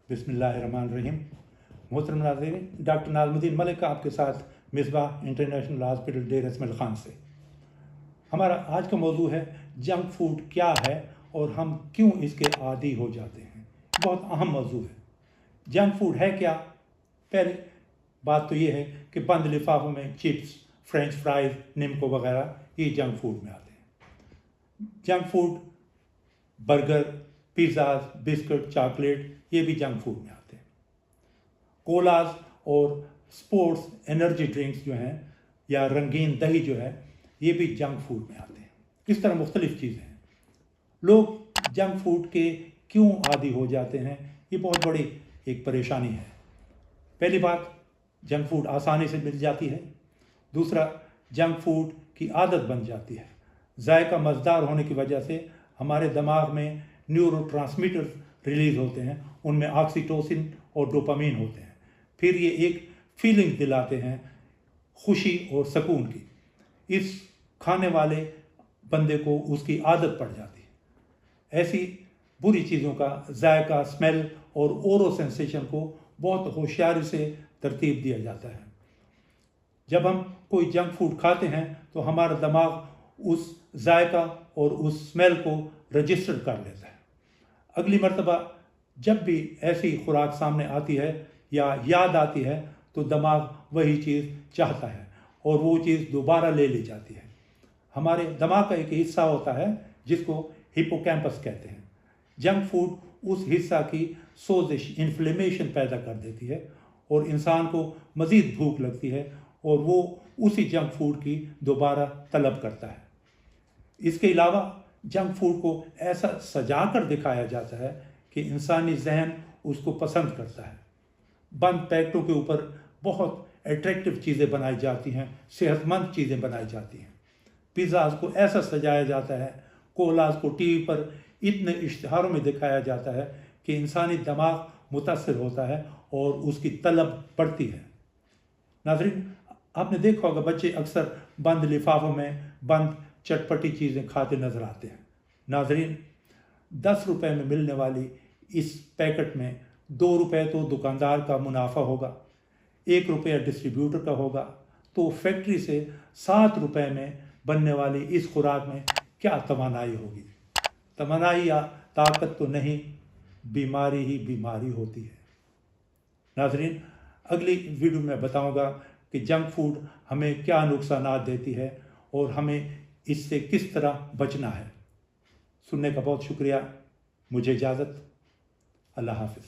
बिस्मिल्लाहिर्रहमानिर्रहीम। मोहतरम नाज़रीन, डॉक्टर नाज़मुद्दीन मलिक आपके साथ Misbah international hospital der Ismail Khan से। हमारा आज का मौजू है जंक फूड क्या है और हम क्यों इसके आदी हो जाते हैं। बहुत अहम मौजू है। जंक फूड है क्या? पहली बात तो ये है कि बंद लिफाफों में चिप्स, फ्रेंच फ्राइज़, निम्को वगैरह ये जंक फूड में आते हैं। Junk food burger, pizzas, biscuit, chocolate ये भी जंक फूड में आते हैं। कोलाज और स्पोर्ट्स एनर्जी ड्रिंक्स जो हैं या रंगीन दही जो है ये भी जंक फूड में आते हैं। इस तरह मुख्तलिफ़ चीज़ें हैं। लोग जंक फूड के क्यों आदी हो जाते हैं, ये बहुत बड़ी एक परेशानी है। पहली बात, जंक फूड आसानी से मिल जाती है। दूसरा, जंक फूड की आदत बन जाती है। जायका मज़ेदार होने की वजह से हमारे दिमाग में न्यूरोट्रांसमीटर रिलीज़ होते हैं, उनमें ऑक्सीटोसिन और डोपामीन होते हैं। फिर ये एक फीलिंग दिलाते हैं खुशी और सुकून की। इस खाने वाले बंदे को उसकी आदत पड़ जाती है। ऐसी बुरी चीज़ों का जायका, स्मेल और ओरो सेंसेशन को बहुत होशियारी से तरतीब दिया जाता है। जब हम कोई जंक फूड खाते हैं तो हमारा दिमाग उस जायका और उस स्मेल को रजिस्टर कर लेता है। अगली मर्तबा जब भी ऐसी खुराक सामने आती है या याद आती है तो दिमाग वही चीज़ चाहता है और वो चीज़ दोबारा ले ली जाती है। हमारे दिमाग का एक हिस्सा होता है जिसको हिपोकैम्पस कहते हैं। जंक फूड उस हिस्सा की सोजिश, इन्फ्लेमेशन पैदा कर देती है और इंसान को मज़ीद भूख लगती है और वो उसी जंक फूड की दोबारा तलब करता है। इसके अलावा जंक फूड को ऐसा सजा कर दिखाया जाता है कि इंसानी जहन उसको पसंद करता है। बंद पैकेटों के ऊपर बहुत अट्रैक्टिव चीज़ें बनाई जाती हैं, सेहतमंद चीज़ें बनाई जाती हैं। पिज़्ज़ाज़ को ऐसा सजाया जाता है, कोलाज को टीवी पर इतने इश्तिहारों में दिखाया जाता है कि इंसानी दिमाग मुतासिर होता है और उसकी तलब बढ़ती है। नाज़रीन, आपने देखा होगा बच्चे अक्सर बंद लिफाफों में बंद चटपटी चीज़ें खाते नज़र आते हैं। नाज़रीन, 10 रुपए में मिलने वाली इस पैकेट में 2 रुपए तो दुकानदार का मुनाफा होगा, 1 रुपया डिस्ट्रीब्यूटर का होगा, तो फैक्ट्री से 7 रुपए में बनने वाली इस खुराक में क्या तवानाई होगी। तवानाई या ताकत तो नहीं, बीमारी ही बीमारी होती है। नाज़रीन, अगली वीडियो में बताऊंगा कि जंक फूड हमें क्या नुकसानात देती है और हमें इससे किस तरह बचना है। सुनने का बहुत शुक्रिया। मुझे इजाज़त। अल्लाह हाफ़िज़।